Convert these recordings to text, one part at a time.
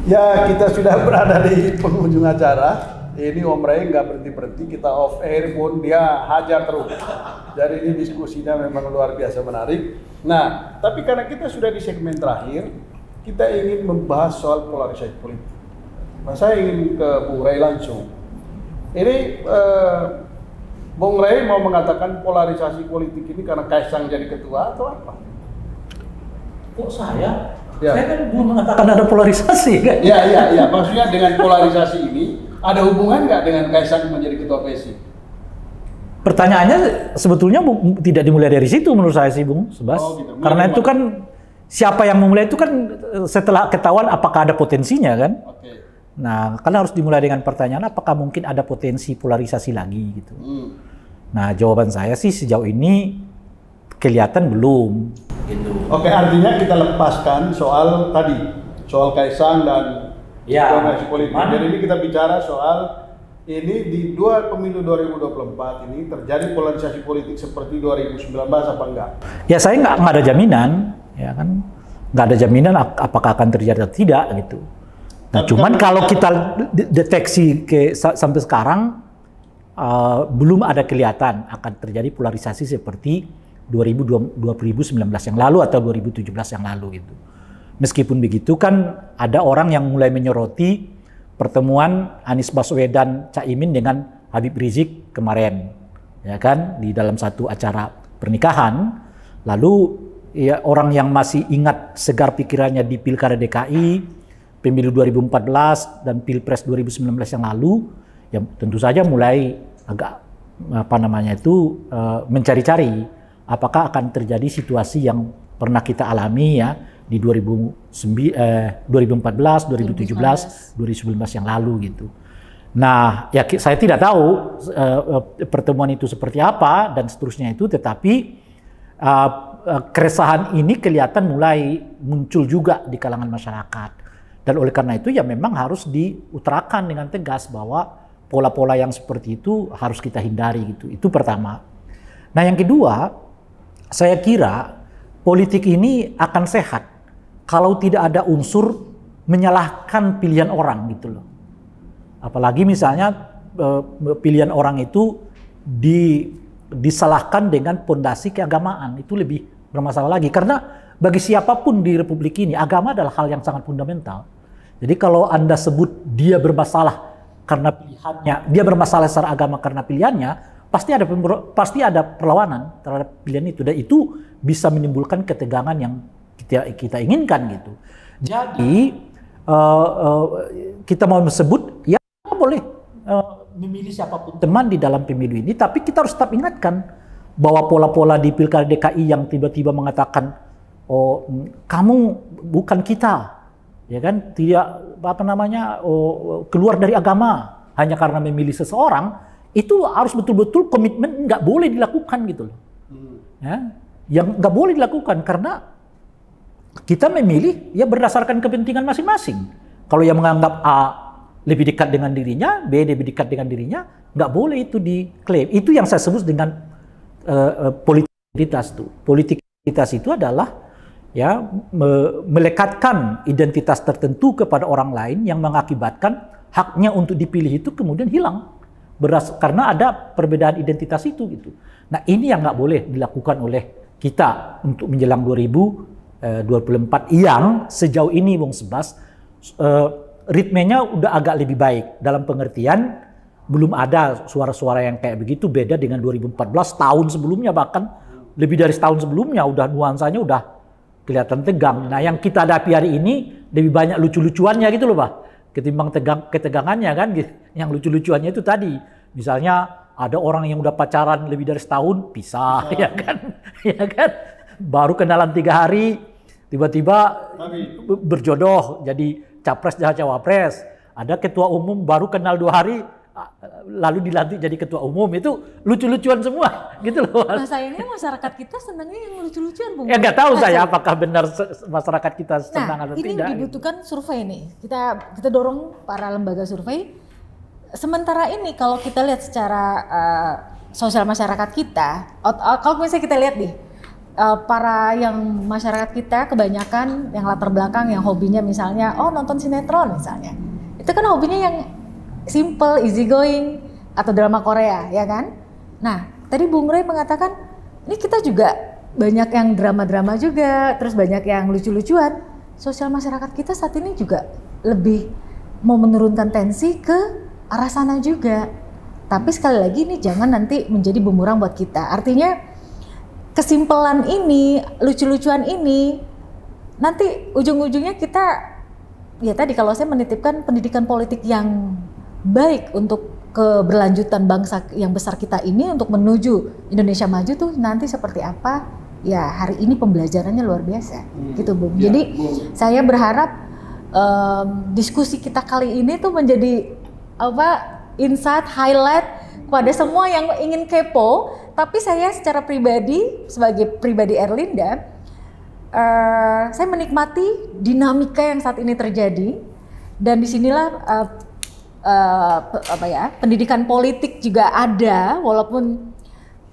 Ya, kita sudah berada di penghujung acara. Ini Om Ray nggak berhenti-berhenti, kita off air pun dia hajar terus. Jadi ini diskusinya memang luar biasa menarik. Nah, tapi karena kita sudah di segmen terakhir, kita ingin membahas soal polarisasi politik. Nah, saya ingin ke Bung Ray langsung. Ini Bung Ray mau mengatakan polarisasi politik ini karena Kaisang jadi ketua atau apa? Kok saya? Ya. Saya kan belum mengatakan ada polarisasi kan? Ya. Maksudnya dengan polarisasi ini ada hubungan nggak dengan Kaisang menjadi ketua PSI? Pertanyaannya sebetulnya tidak dimulai dari situ menurut saya sih, Bung Subas. Oh, gitu. Karena itu kan siapa yang memulai itu kan setelah ketahuan apakah ada potensinya kan? Oke. Nah, kan harus dimulai dengan pertanyaan apakah mungkin ada potensi polarisasi lagi gitu. Nah, jawaban saya sih sejauh ini kelihatan belum. Gitu. Oke, artinya kita lepaskan soal tadi, soal Kaisang dan polarisasi politik. Jadi ini kita bicara soal ini di pemilu 2024 ini terjadi polarisasi politik seperti 2019 apa enggak? Ya saya nggak ada jaminan, ya kan, nggak ada jaminan apakah akan terjadi atau tidak gitu. Nah, cuman kalau kita deteksi sampai sekarang belum ada kelihatan akan terjadi polarisasi seperti 2019 yang lalu atau 2017 yang lalu itu. Meskipun begitu kan ada orang yang mulai menyoroti pertemuan Anies Baswedan Caimin dengan Habib Rizik kemarin, ya kan, di dalam satu acara pernikahan. Lalu ya orang yang masih ingat segar pikirannya di Pilkada DKI, pemilu 2014 dan Pilpres 2019 yang lalu, ya tentu saja mulai agak mencari-cari apakah akan terjadi situasi yang pernah kita alami ya di 2014, 2017, 2019 yang lalu gitu. Nah, ya saya tidak tahu pertemuan itu seperti apa dan seterusnya itu, tetapi keresahan ini kelihatan mulai muncul juga di kalangan masyarakat. Dan oleh karena itu ya memang harus diutarakan dengan tegas bahwa pola-pola yang seperti itu harus kita hindari gitu. Itu pertama. Nah, yang kedua, saya kira politik ini akan sehat kalau tidak ada unsur menyalahkan pilihan orang gitu loh. Apalagi misalnya pilihan orang itu disalahkan dengan pondasi keagamaan, itu lebih bermasalah lagi. Karena bagi siapapun di Republik ini agama adalah hal yang sangat fundamental. Jadi kalau Anda sebut dia bermasalah karena pilihannya, dia bermasalah secara agama karena pilihannya, pasti ada perlawanan terhadap pilihan itu, dan itu bisa menimbulkan ketegangan yang kita inginkan gitu. Jadi kita mau sebut ya boleh memilih siapapun teman di dalam pemilu ini, tapi kita harus tetap ingatkan bahwa pola-pola di Pilkada DKI yang tiba-tiba mengatakan oh kamu bukan kita, ya kan, tidak keluar dari agama hanya karena memilih seseorang, itu harus betul-betul komitmen nggak boleh dilakukan gitu loh. Ya, yang nggak boleh dilakukan karena kita memilih ya berdasarkan kepentingan masing-masing. Kalau yang menganggap A lebih dekat dengan dirinya, B lebih dekat dengan dirinya, nggak boleh itu diklaim. Itu yang saya sebut dengan politik identitas itu. Politik identitas itu adalah ya melekatkan identitas tertentu kepada orang lain yang mengakibatkan haknya untuk dipilih itu kemudian hilang karena ada perbedaan identitas itu gitu. Nah, ini yang nggak boleh dilakukan oleh kita untuk menjelang 2024 yang sejauh ini Bung Subas ritmenya udah agak lebih baik dalam pengertian belum ada suara-suara yang kayak begitu, beda dengan 2014 tahun sebelumnya, bahkan lebih dari setahun sebelumnya udah nuansanya udah kelihatan tegang. Nah, yang kita hadapi hari ini lebih banyak lucu-lucuannya gitu loh, Pak, ketimbang ketegangannya kan. Yang lucu-lucuannya itu tadi, misalnya ada orang yang udah pacaran lebih dari setahun pisah, ya kan, ya kan, baru kenalan 3 hari tiba-tiba berjodoh jadi capres dan cawapres. Ada ketua umum baru kenal 2 hari lalu dilantik jadi ketua umum, itu lucu-lucuan semua gitu loh. Nah, sayangnya masyarakat kita senangnya yang lucu-lucuan, Bung. Ya nggak tahu saya apakah benar masyarakat kita senang atau tidak. Nah, ini dibutuhkan survei nih. Kita dorong para lembaga survei. Sementara ini kalau kita lihat secara sosial masyarakat kita, kalau misalnya kita lihat nih, para yang masyarakat kita kebanyakan yang latar belakang yang hobinya misalnya nonton sinetron misalnya. Itu kan hobinya yang simple, easy going atau drama Korea, ya kan? Nah, tadi Bung Rey mengatakan ini kita juga banyak yang drama-drama juga, terus banyak yang lucu-lucuan. Sosial masyarakat kita saat ini juga lebih mau menurunkan tensi ke arah sana juga. Tapi sekali lagi ini jangan nanti menjadi bumerang buat kita. Artinya kesimpelan ini, lucu-lucuan ini, nanti ujung-ujungnya kita, ya tadi kalau saya menitipkan pendidikan politik yang baik untuk keberlanjutan bangsa yang besar kita ini untuk menuju Indonesia maju tuh nanti seperti apa? Ya hari ini pembelajarannya luar biasa, gitu Bung. Jadi saya berharap diskusi kita kali ini tuh menjadi insight, highlight kepada semua yang ingin kepo. Tapi saya secara pribadi sebagai pribadi Erlinda, saya menikmati dinamika yang saat ini terjadi dan disinilah pendidikan politik juga ada, walaupun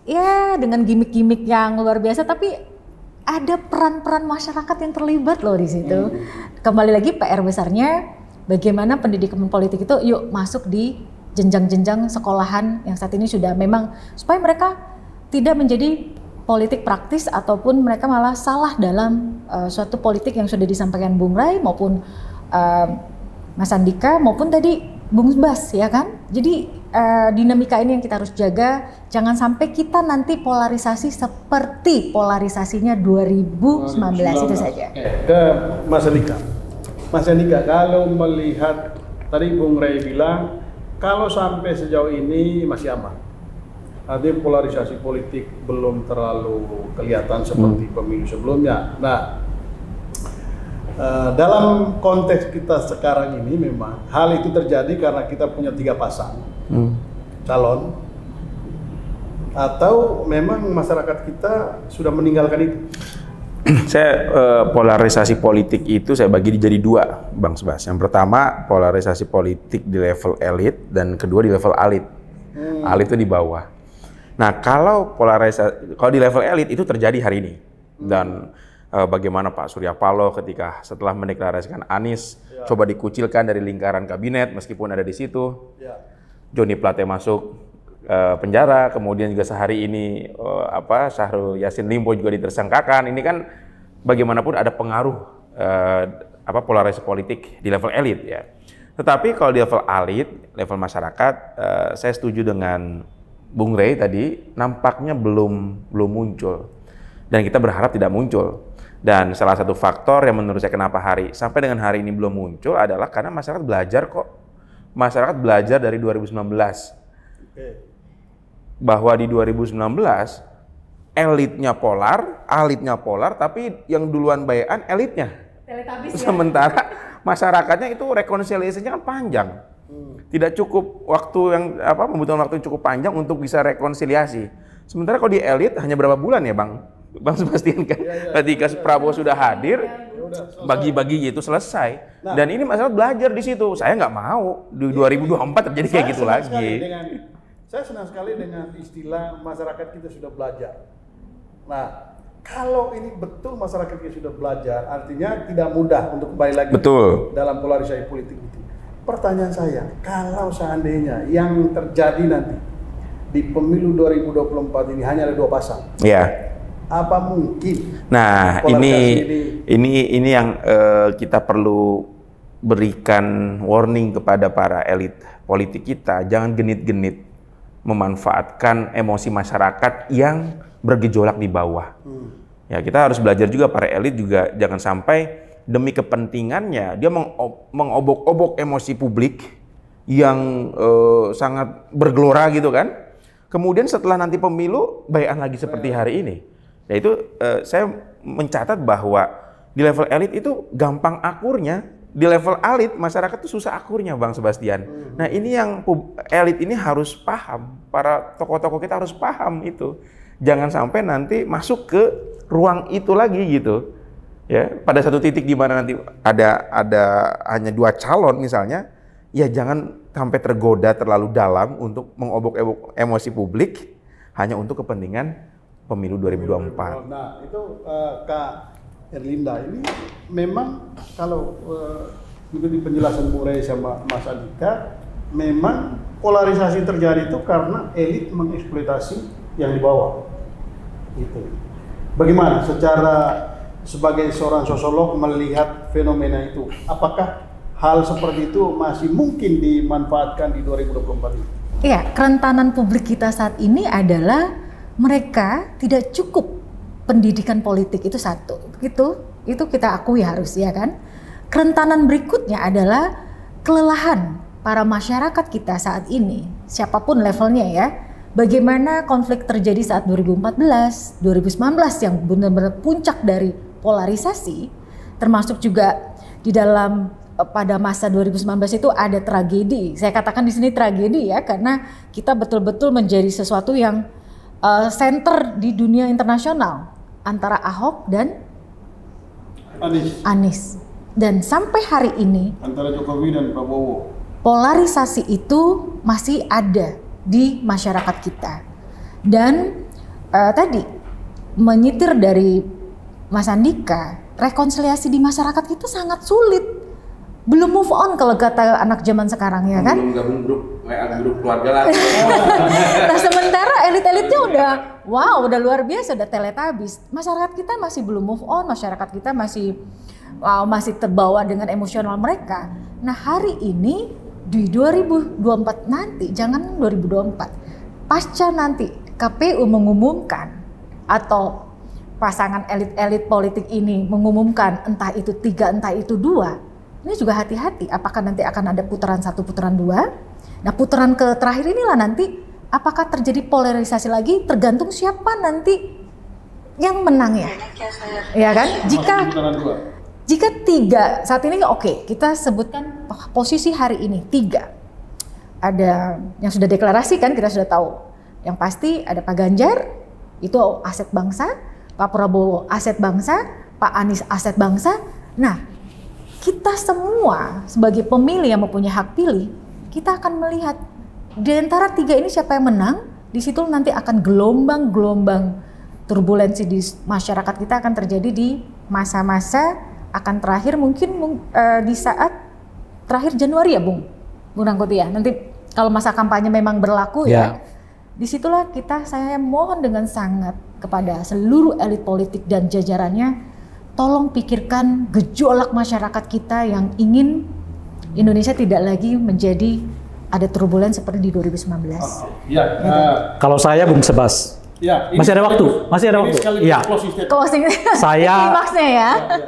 ya dengan gimmick-gimmick yang luar biasa, tapi ada peran-peran masyarakat yang terlibat loh di situ. Kembali lagi PR besarnya bagaimana pendidikan politik itu yuk masuk di jenjang-jenjang sekolahan yang saat ini sudah memang supaya mereka tidak menjadi politik praktis ataupun mereka malah salah dalam suatu politik yang sudah disampaikan Bung Ray maupun Mas Andika maupun tadi Bung Bas, ya kan? Jadi dinamika ini yang kita harus jaga, jangan sampai kita nanti polarisasi seperti polarisasinya 2019 itu saja. Ke Mas Andika. Mas Andika, kalau melihat tadi Bung Ray bilang kalau sampai sejauh ini masih aman. Artinya polarisasi politik belum terlalu kelihatan seperti pemilu sebelumnya. Nah, dalam konteks kita sekarang ini memang hal itu terjadi karena kita punya 3 pasang calon, atau memang masyarakat kita sudah meninggalkan itu? Saya polarisasi politik itu saya bagi jadi 2, Bang Sebas. Yang pertama polarisasi politik di level elit dan kedua di level alit. Alit itu di bawah. Nah kalau di level elit itu terjadi hari ini dan bagaimana Pak Surya Paloh ketika setelah mendeklarasikan Anies coba dikucilkan dari lingkaran kabinet meskipun ada di situ. Johnny Plate masuk penjara, kemudian juga sehari ini Syahrul Yassin Limpo juga ditersangkakan. Ini kan bagaimanapun ada pengaruh polarisasi politik di level elit ya. Tetapi kalau di level alit, level masyarakat, saya setuju dengan Bung Ray tadi, nampaknya belum muncul dan kita berharap tidak muncul. Dan salah satu faktor yang menurut saya kenapa sampai dengan hari ini belum muncul adalah karena masyarakat belajar kok. Masyarakat belajar dari 2019. Bahwa di 2019 elitnya polar, alitnya polar, tapi yang duluan bayan elitnya. Sementara masyarakatnya itu rekonsiliasinya kan panjang. Tidak cukup waktu yang membutuhkan waktu yang cukup panjang untuk bisa rekonsiliasi. Sementara kalau di elit hanya berapa bulan ya, Bang Sebastian kan? Ketika Prabowo sudah hadir, bagi-bagi gitu selesai. Nah, dan ini masalah belajar di situ. Saya nggak mau di 2024 terjadi kayak gitu lagi. Saya senang sekali dengan istilah masyarakat kita sudah belajar. Nah, kalau ini betul masyarakat kita sudah belajar, artinya tidak mudah untuk kembali lagi dalam polarisasi politik itu. Pertanyaan saya, kalau seandainya yang terjadi nanti di pemilu 2024 ini hanya ada 2 pasang. Iya. Apa mungkin? Nah, ini yang kita perlu berikan warning kepada para elit politik kita, jangan genit-genit memanfaatkan emosi masyarakat yang bergejolak di bawah. Ya, kita harus belajar juga, para elit juga jangan sampai demi kepentingannya dia mengobok-obok emosi publik yang sangat bergelora gitu kan. Kemudian setelah nanti pemilu bayan lagi seperti hari ini. Ya itu saya mencatat bahwa di level elit itu gampang akurnya, di level alit masyarakat itu susah akurnya, Bang Sebastian. Nah ini yang elit ini harus paham, para tokoh-tokoh kita harus paham itu. Jangan sampai nanti masuk ke ruang itu lagi gitu. Ya, pada satu titik di mana nanti ada hanya 2 calon misalnya, ya jangan sampai tergoda terlalu dalam untuk mengobok-obok emosi publik hanya untuk kepentingan pemilu 2024. Nah, itu Kak Erlinda, ini memang kalau mengikuti penjelasan Bung Rey sama Mas Andika, memang polarisasi terjadi itu karena elit mengeksploitasi yang di bawah. Gitu. Bagaimana secara sebagai seorang sosiolog melihat fenomena itu? Apakah hal seperti itu masih mungkin dimanfaatkan di 2024 ini? Iya, kerentanan publik kita saat ini adalah mereka tidak cukup pendidikan politik, itu satu. Itu kita akui harus, ya kan? Kerentanan berikutnya adalah kelelahan para masyarakat kita saat ini, siapapun levelnya ya. Bagaimana konflik terjadi saat 2014, 2019 yang benar-benar puncak dari polarisasi, termasuk juga di dalam pada masa 2019 itu ada tragedi. Saya katakan di sini tragedi ya, karena kita betul-betul menjadi sesuatu yang center di dunia internasional antara Ahok dan Anies. Dan sampai hari ini antara Jokowi dan Prabowo, polarisasi itu masih ada di masyarakat kita. Dan tadi menyitir dari Mas Andika, rekonsiliasi di masyarakat kita sangat sulit. Belum move on kalau kata anak zaman sekarang, ya kan? Belum gabung grup keluarga lagi. Nah, sementara elit-elitnya udah luar biasa, udah teletabis. Masyarakat kita masih belum move on, masyarakat kita masih terbawa dengan emosional mereka. Nah, hari ini di 2024 nanti, jangan 2024, pasca nanti KPU mengumumkan atau pasangan elit-elit politik ini mengumumkan entah itu 3, entah itu 2, ini juga hati-hati apakah nanti akan ada putaran 1, putaran 2. Nah, putaran terakhir inilah nanti apakah terjadi polarisasi lagi, tergantung siapa nanti yang menang ya. Ya kan? Jika 3 saat ini oke, kita sebutkan posisi hari ini 3. Ada yang sudah deklarasi kan, kita sudah tahu. Yang pasti ada Pak Ganjar, itu aset bangsa, Pak Prabowo aset bangsa, Pak Anies aset bangsa. Nah, kita semua sebagai pemilih yang mempunyai hak pilih, kita akan melihat di antara 3 ini siapa yang menang. Di situ nanti akan gelombang-gelombang turbulensi di masyarakat kita akan terjadi di masa-masa akan terakhir, mungkin di saat terakhir Januari ya Bung Rangkuti ya. Nanti kalau masa kampanye memang berlaku ya. Disitulah saya mohon dengan sangat kepada seluruh elit politik dan jajarannya, tolong pikirkan gejolak masyarakat kita yang ingin Indonesia tidak lagi menjadi ada turbulensi seperti di 2019. Kalau saya Bung Sebas, masih ada waktu. Iya. Closing.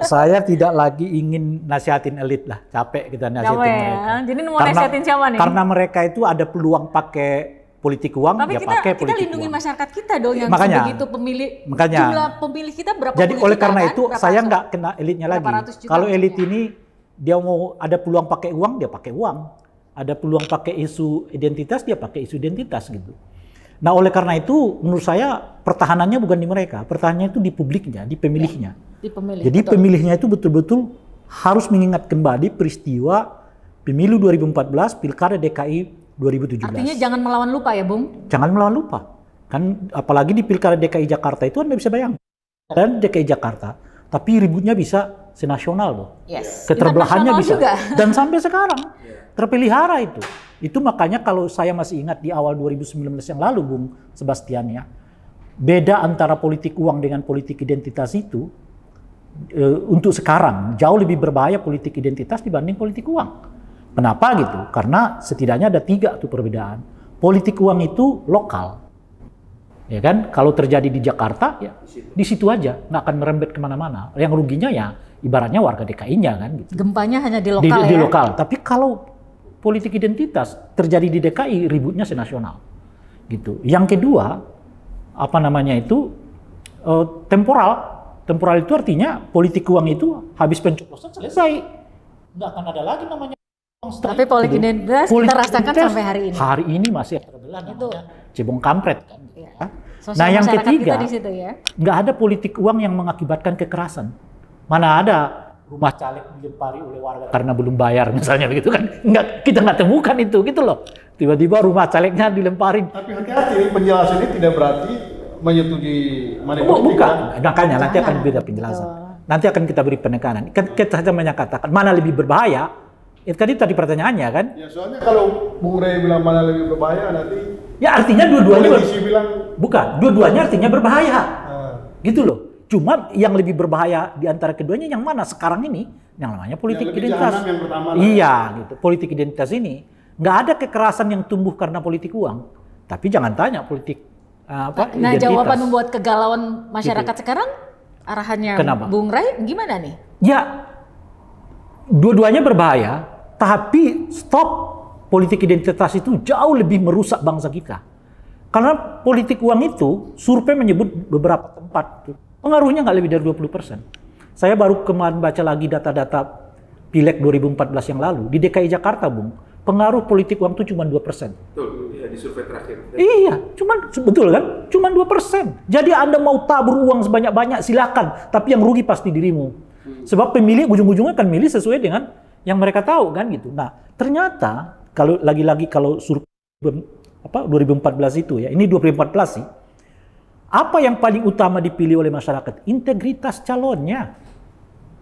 Saya tidak lagi ingin nasihatin elit lah, capek kita nasihatin mereka. Jadi mau nasihatin siapa nih? Karena mereka itu ada peluang pakai politik uang, tapi ya pakai politik uang. Tapi kita lindungi masyarakat kita dong yang begitu pemilih. Makanya, jumlah pemilih kita berapa? Jadi oleh karena itu saya nggak kena elitnya lagi. Kalau elit ini dia mau ada peluang pakai uang, dia pakai uang. Ada peluang pakai isu identitas, dia pakai isu identitas gitu. Nah, oleh karena itu menurut saya pertahanannya bukan di mereka, pertahanannya itu di publiknya, di pemilihnya. Di pemilih. Jadi betul. Pemilihnya itu betul-betul harus mengingat kembali peristiwa pemilu 2014, Pilkada DKI 2017. Artinya jangan melawan lupa ya, Bung? Jangan melawan lupa. Kan apalagi di Pilkada DKI Jakarta itu Anda bisa bayangkan. Dan DKI Jakarta, tapi ributnya bisa senasional loh. Yes. Keterbelahannya bisa. Juga. Dan sampai sekarang terpelihara itu. Itu makanya kalau saya masih ingat di awal 2019 yang lalu, Bung Sebastian ya, beda antara politik uang dengan politik identitas itu untuk sekarang jauh lebih berbahaya politik identitas dibanding politik uang. Kenapa gitu? Karena setidaknya ada 3 tuh perbedaan. Politik uang itu lokal, ya kan? Kalau terjadi di Jakarta, ya di situ aja, nggak akan merembet kemana-mana. Yang ruginya ya ibaratnya warga DKI-nya kan. Gitu. Gempanya hanya di lokal di lokal. Tapi kalau politik identitas terjadi di DKI, ributnya senasional, gitu. Yang kedua, temporal. Temporal itu artinya politik uang itu habis pencoblosan selesai, nggak akan ada lagi namanya. Tapi politik identitas kita rasakan sampai hari ini. Hari ini masih terbelah namanya cebong kampret kan. Ya. Nah yang ketiga, ya. nggak ada politik uang yang mengakibatkan kekerasan. Mana ada rumah caleg dilempari oleh warga karena belum bayar misalnya begitu kan? Kita nggak temukan itu gitu loh. Tiba-tiba rumah calegnya dilemparin. Tapi hati-hati, penjelasan ini tidak berarti menyetujui money Oh, politik bukan. kan? Makanya nanti akan Jangan. beda penjelasan. Betul. Nanti akan kita beri penekanan. Kita hanya katakan mana lebih berbahaya. Itu tadi pertanyaannya kan? Ya soalnya kalau Bung Rey bilang mana lebih berbahaya nanti Ya artinya dua-duanya politisi bilang bukan. Dua-duanya artinya berbahaya. ah, Gitu loh. Cuma yang lebih berbahaya di antara keduanya yang mana sekarang ini? Yang namanya politik Yang lebih identitas. jahanam yang pertama lah. Iya, gitu. Politik identitas ini nggak ada kekerasan yang tumbuh karena politik uang. Tapi jangan tanya politik Nah, identitas. jawaban membuat kegalauan masyarakat sekarang arahannya Kenapa? Bung Ray gimana nih? Ya, dua-duanya berbahaya, tapi stop politik identitas itu jauh lebih merusak bangsa kita. Karena politik uang itu, survei menyebut beberapa tempat, pengaruhnya nggak lebih dari 20%. Saya baru kemarin baca lagi data-data Pileg 2014 yang lalu, di DKI Jakarta, Bung, pengaruh politik uang itu cuma 2%. Betul, ya, di survei terakhir. Iya, cuman betul kan? Cuman 2%. Jadi Anda mau tabur uang sebanyak-banyak silakan, tapi yang rugi pasti dirimu. Sebab pemilih ujung-ujungnya akan milih sesuai dengan yang mereka tahu kan gitu. Nah, ternyata kalau lagi-lagi kalau survei 2014 itu ya, ini 2014 sih. Apa yang paling utama dipilih oleh masyarakat? Integritas calonnya.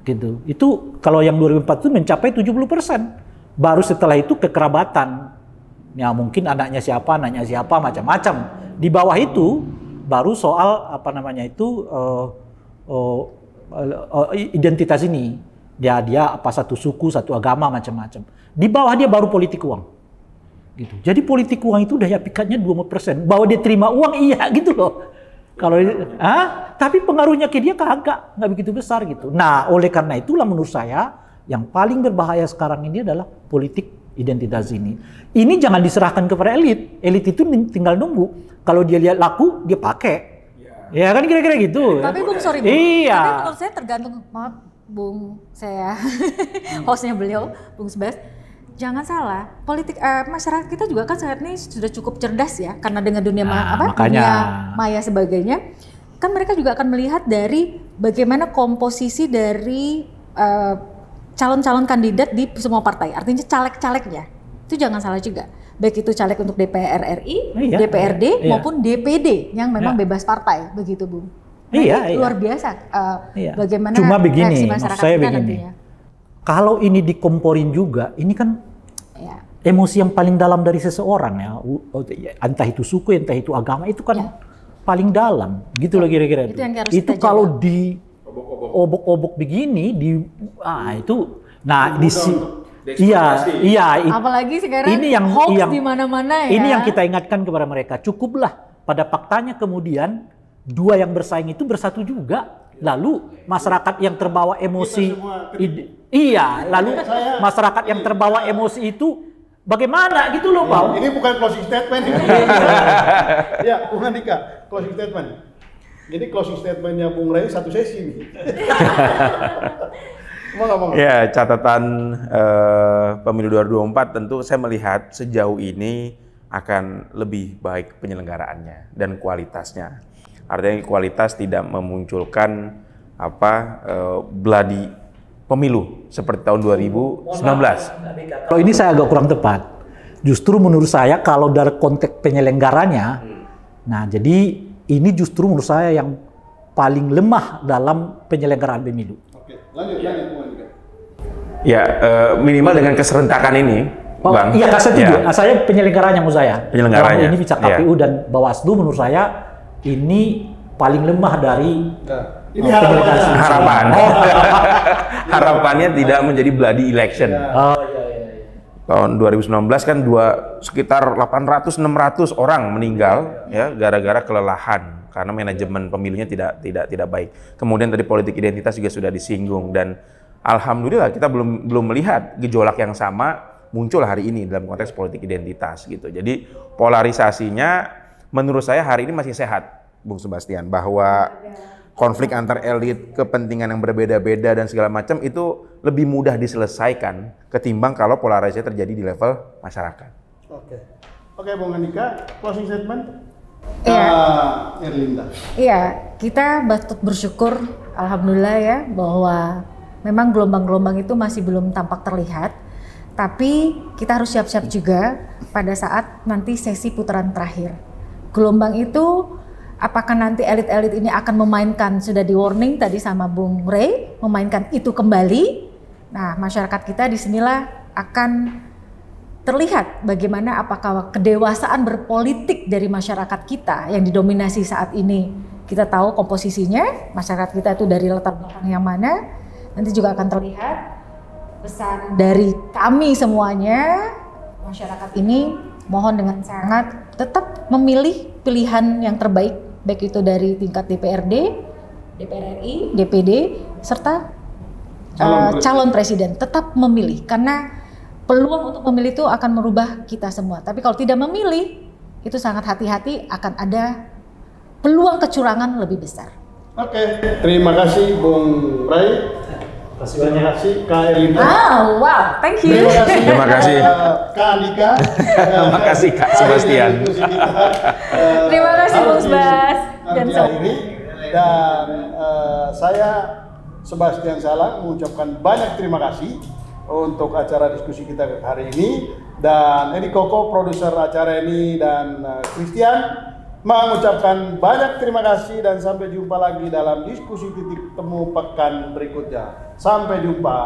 Gitu. Itu kalau yang 2004 itu mencapai 70%. Baru setelah itu kekerabatan. Ya mungkin anaknya siapa, macam-macam. Di bawah itu baru soal apa namanya itu identitas ini. Dia apa satu suku, satu agama, macam-macam. Di bawah dia baru politik uang. Gitu. Jadi politik uang itu daya pikatnya 20%. Bahwa dia terima uang iya gitu loh. Kalau tapi pengaruhnya ke dia nggak begitu besar gitu. Nah, oleh karena itulah menurut saya yang paling berbahaya sekarang ini adalah politik identitas ini. Ini jangan diserahkan kepada elit. Elit itu tinggal nunggu. Kalau dia lihat laku, dia pakai. Ya kan kira-kira gitu. Tapi Bung, sorry Bung. Iya. Tapi menurut saya tergantung, maaf Bung, saya hostnya beliau, Bung Subas. Jangan salah, politik masyarakat kita juga kan saat ini sudah cukup cerdas ya, karena dengan dunia makanya. dunia maya sebagainya, kan mereka juga akan melihat dari bagaimana komposisi dari calon-calon kandidat di semua partai, artinya caleg-calegnya, itu jangan salah juga, baik itu caleg untuk DPR RI, DPRD maupun DPD yang memang bebas partai, begitu Bung. Nah, luar biasa, bagaimana cuma begini, reaksi masyarakat saya kita begini. nantinya. Kalau ini dikomporin juga, ini kan emosi yang paling dalam dari seseorang ya. Entah itu suku, entah itu agama, itu kan paling dalam. Gitu loh kira-kira. Itu yang harus itu kita kalau di obok-obok begini, itu, nah di apalagi sekarang ini yang hoax di mana-mana ya. Ini yang kita ingatkan kepada mereka. Cukuplah pada faktanya kemudian dua yang bersaing itu bersatu juga. Lalu masyarakat yang terbawa emosi, lalu masyarakat yang terbawa emosi itu bagaimana gitu loh, Pak? Ini bukan closing statement. Ya, Bung Andika, closing statement. Jadi closing statementnya Bung Ray satu sesi nih. Ya, catatan pemilu 2024 tentu saya melihat sejauh ini akan lebih baik penyelenggaraannya dan kualitasnya. Artinya kualitas tidak memunculkan bloody pemilu seperti tahun 2019. Kalau ini saya agak kurang tepat. Justru menurut saya kalau dari konteks penyelenggaranya, nah jadi ini justru menurut saya yang paling lemah dalam penyelenggaraan pemilu. Oke, lanjut. Ya, minimal dengan keserentakan ini, Bang. Iya, saya setuju. Saya penyelenggaranya menurut saya. Penyelenggaranya. Dalam ini bisa KPU dan Bawaslu menurut saya ini paling lemah dari ini harapan. Harapannya tidak menjadi bloody election. Tahun 2019 kan sekitar 800-600 orang meninggal ya gara-gara kelelahan karena manajemen pemilunya tidak baik. Kemudian tadi politik identitas juga sudah disinggung dan alhamdulillah kita belum melihat gejolak yang sama muncul hari ini dalam konteks politik identitas gitu. Jadi polarisasinya menurut saya hari ini masih sehat, Bung Sebastian, bahwa konflik antar elit, kepentingan yang berbeda-beda dan segala macam itu lebih mudah diselesaikan ketimbang kalau polarisasi terjadi di level masyarakat. Oke, Bung Andika, closing statement. Erlinda. Iya, kita patut bersyukur, alhamdulillah ya, bahwa memang gelombang-gelombang itu masih belum tampak terlihat. Tapi kita harus siap-siap juga pada saat nanti sesi putaran terakhir. Gelombang itu Apakah nanti elit-elit ini akan memainkan, sudah di warning tadi sama Bung Rey, memainkan itu kembali. Nah, masyarakat kita disinilah akan terlihat bagaimana apakah kedewasaan berpolitik dari masyarakat kita yang didominasi saat ini. Kita tahu komposisinya, masyarakat kita itu dari latar belakang yang mana, nanti juga akan terlihat pesan dari kami semuanya, masyarakat ini mohon dengan sangat tetap memilih pilihan yang terbaik, baik itu dari tingkat DPRD, DPR RI, DPD, serta calon presiden. Tetap memilih, karena peluang untuk memilih itu akan merubah kita semua. Tapi kalau tidak memilih, itu sangat hati-hati, akan ada peluang kecurangan lebih besar. Oke, terima kasih Bung Ray. Terima kasih Kak Erlinda. Wow, thank you. Terima kasih. Kak Andika. Terima kasih Kak Sebastian. Terima kasih Bung Bas. Dan saya Sebastian Salang mengucapkan banyak terima kasih untuk acara diskusi kita hari ini, dan Edi Koko produser acara ini, dan Christian mengucapkan banyak terima kasih, dan sampai jumpa lagi dalam diskusi titik temu pekan berikutnya. Sampai jumpa.